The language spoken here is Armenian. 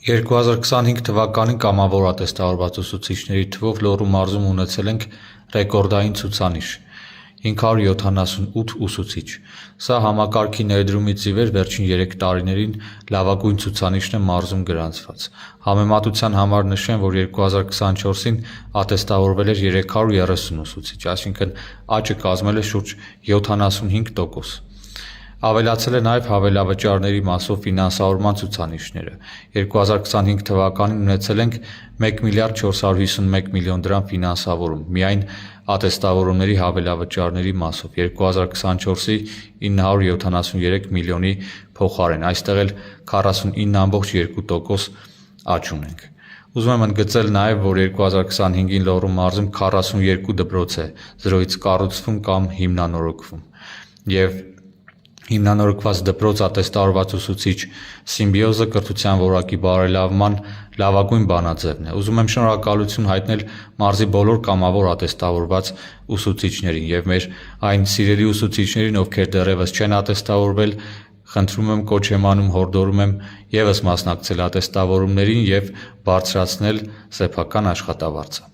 2025 թվականին կամավոր ատեստավորված ուսուցիչների թվով Լոռու մարզում ունեցել ենք ռեկորդային ցուցանիշ՝ 578 ուսուցիչ։ Սա համակարգի ներդրումից ի վեր վերջին 3 տարիներին լավագույն ցուցանիշն է մարզում գրանցված։ Համեմատության համար նշեմ, որ 2024-ին ատեստավորվել էր 330 ուսուցիչ, այսինքն աճը կազմել է շուրջ 75%։ Ավելացել է նաև հավելավճարների մասով ֆինանսավորման ցուցանիշները։ 2025 թվականին ունեցել ենք 1 միլիարդ 451 միլիոն դրամ ֆինանսավորում միայն ատեստավորումների հավելավճարների մասով, 2024-ի 973 միլիոնի փոխարեն, այստեղ էլ 49.2% աճ ունենք։ Ուզում եմ ընդգծել նաև, որ 2025-ին Լոռու մարզում 42 դպրոց է զրոյից կառուցվում կամ հիմնանորոգվում, և հիմնանորոգված դպրոց ատեստավորված ուսուցիչ սիմբիոզը կրթության որակի բարելավման լավագույն բանաձևն է։ Ուզում եմ շնորհակալություն հայտնել մարզի բոլոր կամավոր ատեստավորված ուսուցիչներին և մեր այն սիրելի ուսուցիչներին, ովքեր դեռևս չեն ատեստավորվել, խնդրում եմ, կոչ եմ անում, հորդորում եմ ևս մասնակցել ատեստավորումներին և բարձրացնել սեփական աշխատավարձը։